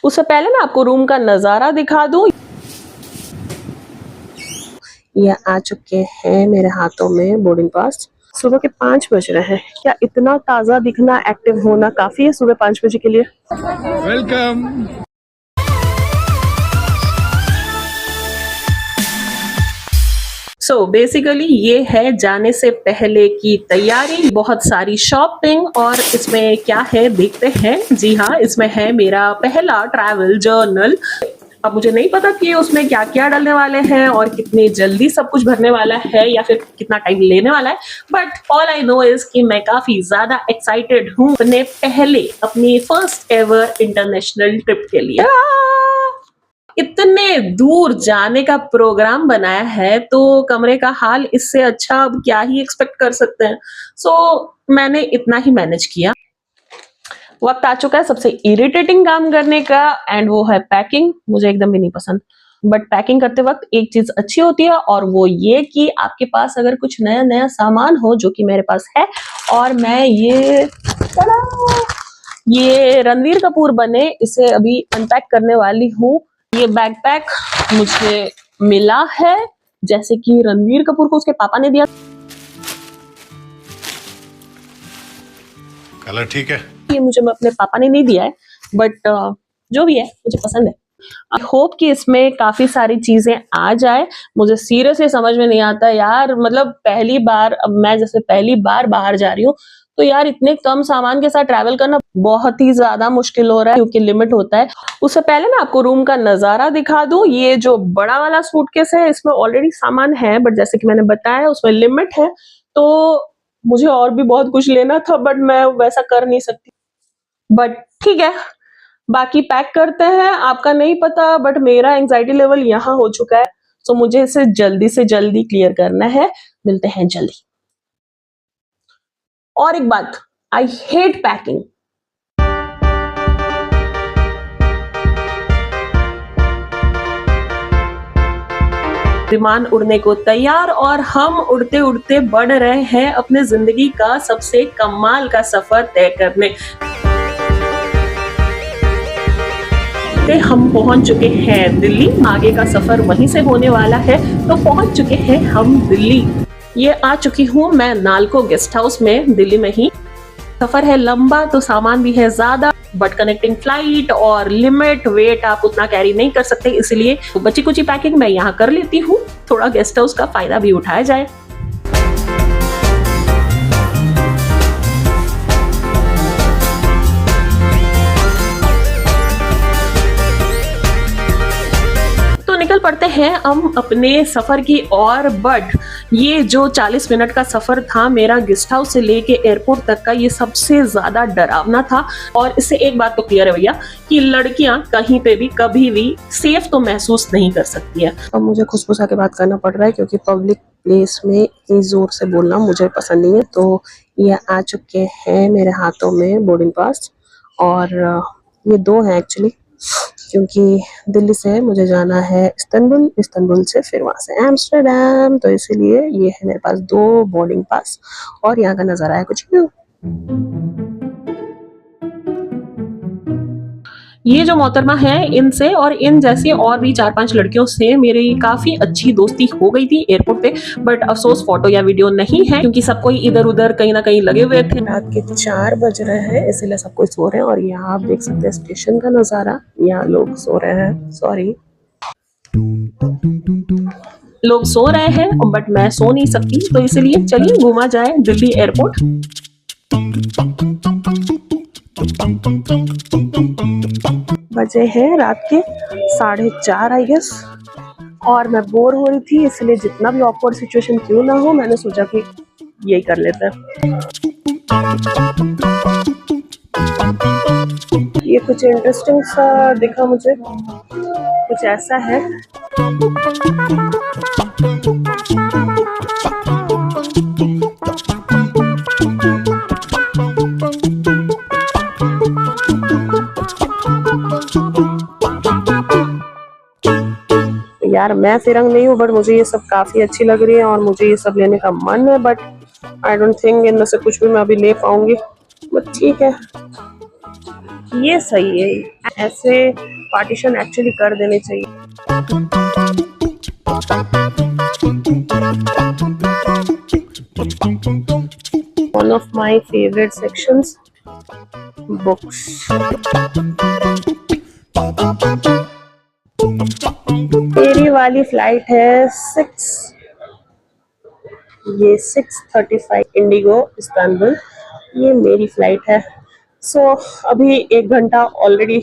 उससे पहले मैं आपको रूम का नजारा दिखा दूं। ये आ चुके हैं मेरे हाथों में बोर्डिंग पास। सुबह के 5 बज रहे हैं। क्या इतना ताजा दिखना, एक्टिव होना काफी है सुबह 5 बजे के लिए? वेलकम। सो बेसिकली ये है जाने से पहले की तैयारी, बहुत सारी शॉपिंग। और इसमें क्या है देखते हैं। जी हाँ, इसमें है मेरा पहला ट्रैवल जर्नल। अब मुझे नहीं पता कि उसमें क्या क्या डालने वाले हैं और कितनी जल्दी सब कुछ भरने वाला है या फिर कितना टाइम लेने वाला है, but all I know is कि मैं काफी ज्यादा एक्साइटेड हूँ अपनी फर्स्ट एवर इंटरनेशनल ट्रिप के लिए। इतने दूर जाने का प्रोग्राम बनाया है तो कमरे का हाल इससे अच्छा अब क्या ही एक्सपेक्ट कर सकते हैं। सो मैंने इतना ही मैनेज किया। वक्त आ चुका है सबसे इरिटेटिंग काम करने का, एंड वो है पैकिंग। मुझे एकदम भी नहीं पसंद, बट पैकिंग करते वक्त एक चीज अच्छी होती है और वो ये कि आपके पास अगर कुछ नया नया सामान हो, जो कि मेरे पास है। और मैं ये रणवीर कपूर बने इसे अभी अनपैक करने वाली हूँ। ये बैकपैक मुझे मिला है जैसे कि रणवीर कपूर को उसके पापा ने दिया। कलर ठीक है। ये मुझे अपने पापा ने नहीं दिया है, बट जो भी है मुझे पसंद है। आई होप कि इसमें काफी सारी चीजें आ जाए। मुझे सीरियसली समझ में नहीं आता यार, मतलब पहली बार, अब मैं जैसे पहली बार बाहर जा रही हूँ तो यार इतने कम सामान के साथ ट्रैवल करना बहुत ही ज्यादा मुश्किल हो रहा है क्योंकि लिमिट होता है। उससे पहले मैं आपको रूम का नजारा दिखा दूं। ये जो बड़ा वाला सूटकेस है इसमें ऑलरेडी सामान है, बट जैसे कि मैंने बताया उसमें लिमिट है, तो मुझे और भी बहुत कुछ लेना था बट मैं वैसा कर नहीं सकती। बट ठीक है, बाकी पैक करते हैं। आपका नहीं पता बट मेरा एंजाइटी लेवल यहाँ हो चुका है, तो मुझे इसे जल्दी से जल्दी क्लियर करना है। मिलते हैं जल्दी। और एक बात, आई हेट पैकिंग। विमान उड़ने को तैयार और हम उड़ते उड़ते बढ़ रहे हैं अपने जिंदगी का सबसे कमाल का सफर तय करने। हम पहुंच चुके हैं दिल्ली। आगे का सफर वहीं से होने वाला है, तो पहुंच चुके हैं हम दिल्ली। ये आ चुकी हूँ मैं नालको गेस्ट हाउस में, दिल्ली में ही। सफर है लंबा तो सामान भी है ज्यादा, बट कनेक्टिंग फ्लाइट और लिमिट वेट आप उतना कैरी नहीं कर सकते, इसलिए बची कुची पैकिंग मैं यहाँ कर लेती हूँ। थोड़ा गेस्ट हाउस का फायदा भी उठाया जाए। निकल पड़ते हैं हम अपने सफर की ओर। बट ये जो 40 मिनट का सफर था मेरा गेस्ट हाउस से लेके एयरपोर्ट तक का, ये सबसे ज्यादा डरावना था। और इससे एक बात तो क्लियर है भैया कि लड़कियां कहीं पे भी कभी भी सेफ तो महसूस नहीं कर सकती है। अब मुझे खुशबुसा के बात करना पड़ रहा है क्योंकि पब्लिक प्लेस में इतनी जोर से बोलना मुझे पसंद नहीं है। तो ये आ चुके हैं मेरे हाथों में बोर्डिंग पास, और ये 2 हैं एक्चुअली, क्योंकि दिल्ली से मुझे जाना है इस्तांबुल, इस्तांबुल से फिर वहां से एम्स्टर्डम, तो इसीलिए ये है मेरे पास 2 बोर्डिंग पास। और यहाँ का नजारा है कुछ यूं। ये जो मोहतरमा है, इनसे और इन जैसी और भी 4-5 लड़कियों से मेरी काफी अच्छी दोस्ती हो गई थी एयरपोर्ट पे, बट अफसोस फोटो या वीडियो नहीं है क्योंकि सब कोई इधर उधर कहीं ना कहीं लगे हुए थे। रात के 4 बज रहे हैं, इसीलिए सब कोई सो रहे हैं। और यहाँ आप देख सकते हैं स्टेशन का नजारा, यहाँ लोग सो रहे हैं। सॉरी, लोग सो रहे हैं बट मैं सो नहीं सकती, तो इसलिए चलिए घूमा जाए दिल्ली एयरपोर्ट। बजे हैं रात के 4:30 आई गेस, और मैं बोर हो रही थी, इसलिए जितना भी ऑकवर्ड सिचुएशन क्यों ना हो, मैंने सोचा कि यही कर लेते हैं। ये कुछ इंटरेस्टिंग सा दिखा मुझे, कुछ ऐसा है। यार मैं फिरंग नहीं हूँ, बट मुझे ये सब काफी अच्छी लग रही है और मुझे ये सब लेने का मन है, बट आई डोंट थिंक इनमें से कुछ भी मैं अभी ले पाऊंगी, बट ठीक है। ये सही है, ऐसे पार्टीशन एक्चुअली कर देने चाहिए। One of my favorite sections, books. मेरी वाली फ्लाइट है 6:35 इंडिगो इस्तांबुल, ये मेरी फ्लाइट है। सो अभी 1 घंटा ऑलरेडी,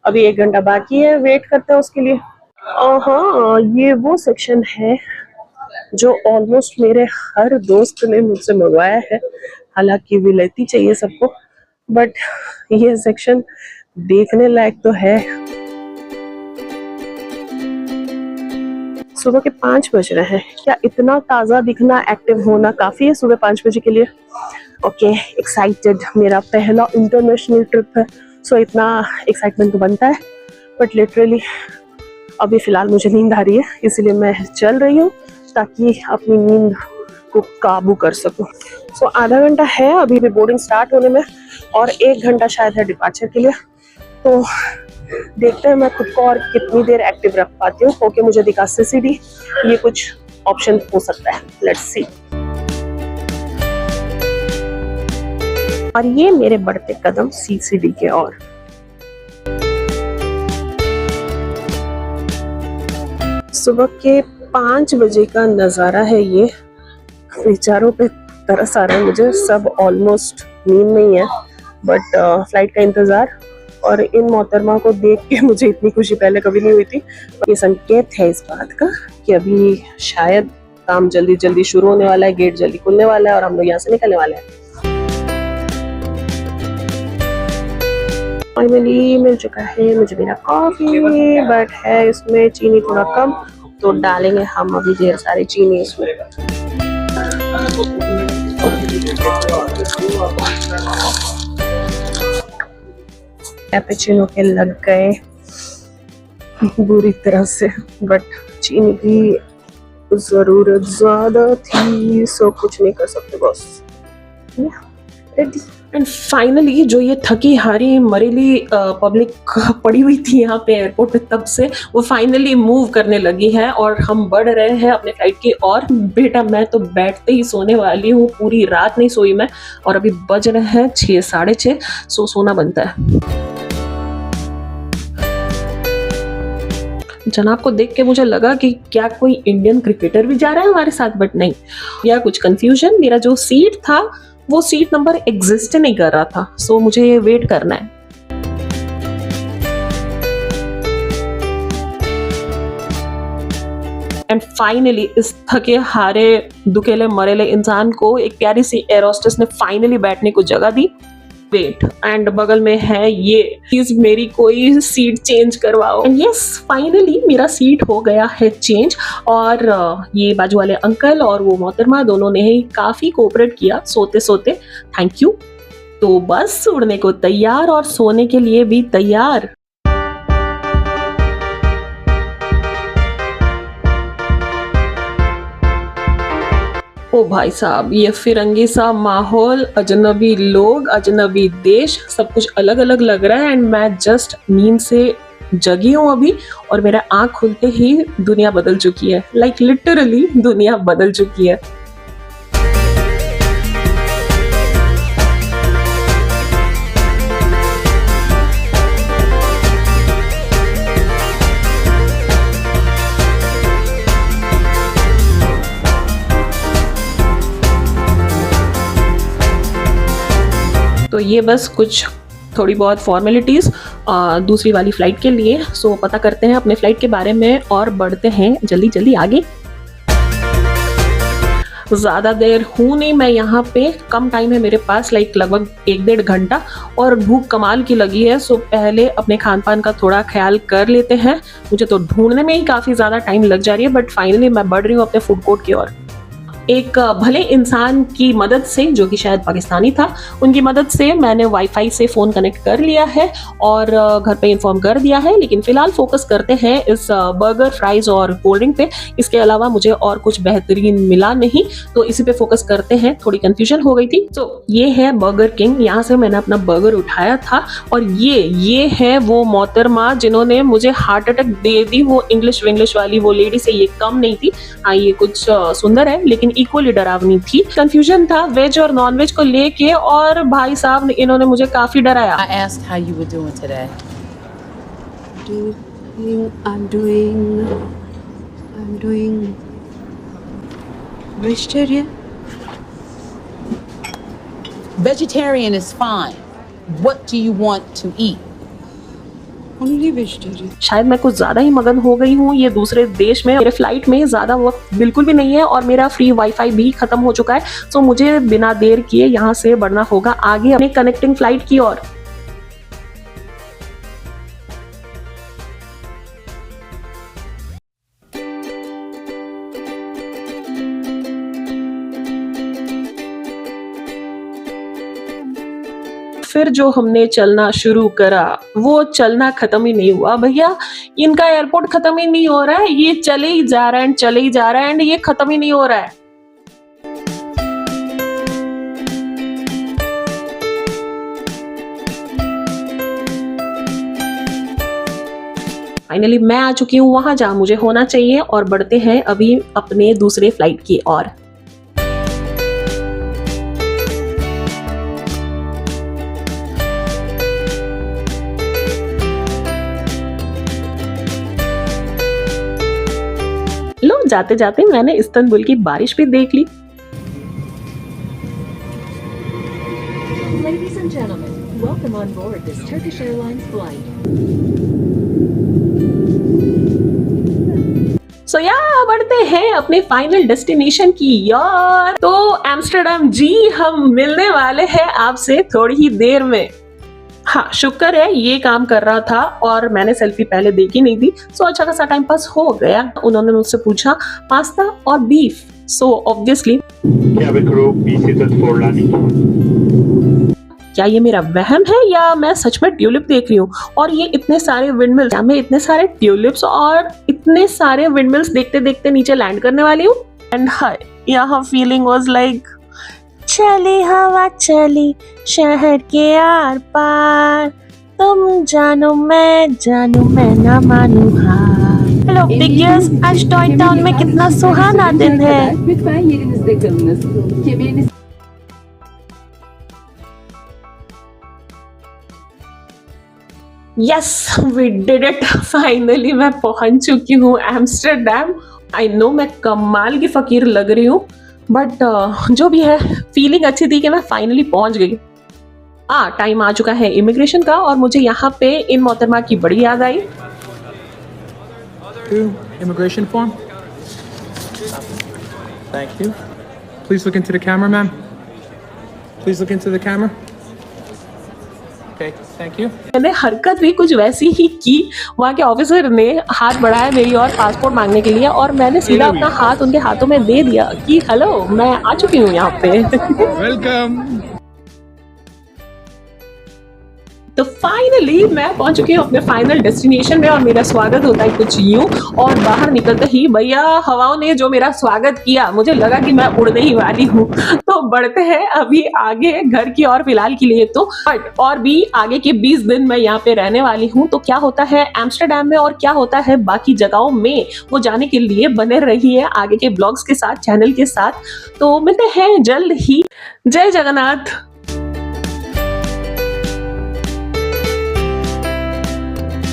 अभी 1 घंटा बाकी है, वेट करते हैं उसके लिए। हाँ, ये वो सेक्शन है जो ऑलमोस्ट मेरे हर दोस्त ने मुझसे मंगवाया है, हालांकि विलायती चाहिए सबको, बट ये सेक्शन देखने लायक तो है। सुबह के 5 बज रहे हैं, क्या इतना ताज़ा दिखना, एक्टिव होना काफ़ी है सुबह 5 बजे के लिए? ओके, एक्साइटेड, मेरा पहला इंटरनेशनल ट्रिप है, सो इतना एक्साइटमेंट तो बनता है, बट लिटरली अभी फ़िलहाल मुझे नींद आ रही है, इसलिए मैं चल रही हूँ ताकि अपनी नींद को काबू कर सकूं। सो आधा घंटा है अभी भी बोर्डिंग स्टार्ट होने में, और 1 घंटा शायद है डिपार्चर के लिए। तो देखते हैं मैं खुद को और कितनी देर एक्टिव रख पाती हूँ। ओके, मुझे दिखा CCD, ये कुछ ऑप्शन हो सकता है, लेट्स सी। और ये मेरे बढ़ते कदम CCD के ओर। सुबह के 5 बजे का नज़ारा है ये, विचारों पे तरस आ रहा है मुझे, सब ऑलमोस्ट नींद में ही है, बट फ्लाइट का इंतज़ार और इन मोहतरमा को देख के मुझे इतनी खुशी पहले कभी नहीं हुई थी। ये संकेत है इस बात का कि अभी शायद काम जल्दी जल्दी शुरू होने वाला है, गेट जल्दी खुलने वाला है और हम लोग यहाँ से निकलने वाले हैं। फाइनली मिल चुका है मुझे मेरा कॉफी, बट है इसमें चीनी थोड़ा कम, तो डालेंगे हम अभी ढेर सारी चीनी इसमें। कैपेचिनो के लग गए बुरी तरह से, बट चीनी की जरूरत ज्यादा थी, सो कुछ नहीं कर सकते बॉस। रेडी। एंड फाइनली जो ये थकी हारी मरेली पब्लिक पड़ी हुई थी यहाँ पे एयरपोर्ट पे, तब से वो फाइनली मूव करने लगी है और हम बढ़ रहे हैं अपने फ्लाइट की ओर। बेटा मैं तो बैठते ही सोने वाली हूँ, पूरी रात नहीं सोई मैं, और अभी बज रहे हैं 6, 6:30, सो सोना बनता है। जनाब को देख के मुझे लगा कि क्या कोई इंडियन क्रिकेटर भी जा रहा है हमारे साथ, बट नहीं, या कुछ कंफ्यूजन। मेरा जो सीट था वो सीट नंबर एग्जिस्ट नहीं कर रहा था, सो मुझे ये वेट करना है। एंड फाइनली इस थके हारे दुकेले मरेले इंसान को एक प्यारी सी एयर होस्टेस ने फाइनली बैठने को जगह दी। वेट, एंड बगल में है ये, प्लीज मेरी कोई सीट चेंज करवाओ। एंड यस, फाइनली मेरा सीट हो गया है चेंज, और ये बाजू वाले अंकल और वो मोहतरमा दोनों ने ही काफी कोऑपरेट किया सोते सोते, थैंक यू। तो बस उड़ने को तैयार और सोने के लिए भी तैयार। ओ भाई साहब, ये फिरंगी सा माहौल, अजनबी लोग, अजनबी देश, सब कुछ अलग अलग लग रहा है। एंड मैं जस्ट नींद से जगी हूँ अभी, और मेरा आँख खुलते ही दुनिया बदल चुकी है, लाइक लिटरली दुनिया बदल चुकी है। तो ये बस कुछ थोड़ी बहुत फॉर्मेलिटीज़ दूसरी वाली फ़्लाइट के लिए। सो पता करते हैं अपने फ़्लाइट के बारे में और बढ़ते हैं जल्दी जल्दी आगे। ज़्यादा देर हूँ नहीं मैं यहाँ पे, कम टाइम है मेरे पास, लाइक लगभग 1-1.5 घंटा, और भूख कमाल की लगी है। सो पहले अपने खान पान का थोड़ा ख्याल कर लेते हैं। मुझे तो ढूंढने में ही काफ़ी ज़्यादा टाइम लग जा रही है, बट फाइनली मैं बढ़ रही हूँ अपने फूड कोर्ट की ओर। एक भले इंसान की मदद से, जो कि शायद पाकिस्तानी था, उनकी मदद से मैंने वाईफाई से फ़ोन कनेक्ट कर लिया है और घर पे इन्फॉर्म कर दिया है। लेकिन फ़िलहाल फोकस करते हैं इस बर्गर, फ्राइज़ और कोल्ड ड्रिंक पे। इसके अलावा मुझे और कुछ बेहतरीन मिला नहीं, तो इसी पे फोकस करते हैं। थोड़ी कन्फ्यूजन हो गई थी। तो ये है बर्गर किंग, यहाँ से मैंने अपना बर्गर उठाया था और ये है वो मोहतरमा जिन्होंने मुझे हार्ट अटैक दे दी। वो इंग्लिश वाली वो लेडी से ये कम नहीं थी। हाँ, ये कुछ सुंदर है लेकिन इक्वली डरावनी थी। कंफ्यूजन था वेज और नॉन वेज को लेके और भाई साहब इन्होंने मुझे काफी डराया। I asked how you were doing today. I'm doing vegetarian. Vegetarian is fine. What do you want to eat? Only vegetarian. शायद मैं कुछ ज्यादा ही मगन हो गई हूँ ये दूसरे देश में। मेरे फ्लाइट में ज्यादा वक्त बिल्कुल भी नहीं है और मेरा फ्री वाईफाई भी खत्म हो चुका है। तो मुझे बिना देर किए यहाँ से बढ़ना होगा आगे अपने कनेक्टिंग फ्लाइट की ओर। फिर जो हमने चलना शुरू करा वो चलना खत्म ही नहीं हुआ भैया। इनका एयरपोर्ट खत्म ही नहीं हो रहा है, ये चले ही जा रहा है, चले ही जा रहा है एंड ये खत्म ही नहीं हो रहा है। फाइनली मैं आ चुकी हूँ वहां जहां मुझे होना चाहिए और बढ़ते हैं अभी अपने दूसरे फ्लाइट की ओर। लो, जाते जाते मैंने इस्तांबुल की बारिश भी देख ली। Ladies and gentlemen, welcome on board this Turkish Airlines flight. सो बढ़ते हैं अपने फाइनल डेस्टिनेशन की यार। तो एम्स्टर्डम जी, हम मिलने वाले हैं आपसे थोड़ी ही देर में। हाँ, शुक्र है ये काम कर रहा था और मैंने सेल्फी पहले देखी नहीं थी। सो अच्छा खासा टाइम पास हो गया। उन्होंने मुझसे पूछा पास्ता और बीफ। सो ऑब्वियसली क्या ये मेरा वहम है या मैं सच में ट्यूलिप देख रही हूँ? और ये इतने सारे विंडमिल्स, क्या मैं इतने सारे ट्यूलिप्स और इतने सारे विंडमिल्स देखते देखते नीचे लैंड करने वाली हूँ? एंड हाय, यहाँ फीलिंग वाज लाइक चली हवा चली शहर के आर पार, तुम जानो मैं ना मानू हार। हेलो बिगियर्स, आज टॉय टाउन में कितना सुहाना दिन है। Lütfen yerinizde kalınız. Kemeriniz yes, we did it. Finally मैं पहुंच चुकी हूँ एम्स्टर्डम। आई नो मैं कमाल की फकीर लग रही हूँ बट जो भी है, फीलिंग अच्छी थी कि मैं फाइनली पहुंच गई। टाइम आ चुका है इमिग्रेशन का और मुझे यहाँ पे इन मोहतरमा की बड़ी याद आई। Immigration form. Thank you. Please look into the camera, ma'am. Please look into the camera. Okay, thank you. मैंने हरकत भी कुछ वैसी ही की। वहाँ के ऑफिसर ने हाथ बढ़ाया मेरी और पासपोर्ट मांगने के लिए और मैंने सीधा अपना हाथ उनके हाथों में दे दिया कि हेलो, मैं आ चुकी हूँ यहाँ पे। वेलकम। तो फाइनली मैं पहुंच चुकी हूँ अपने फाइनल डेस्टिनेशन में और मेरा स्वागत होता है कुछ यूं। और बाहर निकलते ही भैया हवाओं ने जो मेरा स्वागत किया, मुझे लगा कि मैं उड़ने ही वाली हूँ। तो बढ़ते हैं अभी आगे घर की और फिलहाल के लिए तो, बट और भी आगे के 20 दिन मैं यहाँ पे रहने वाली हूँ। तो क्या होता है एम्स्टर्डम में और क्या होता है बाकी जगहों में, वो जाने के लिए बने रहिए आगे के ब्लॉग्स के साथ, चैनल के साथ। तो मिलते हैं जल्द ही। जय जगन्नाथ।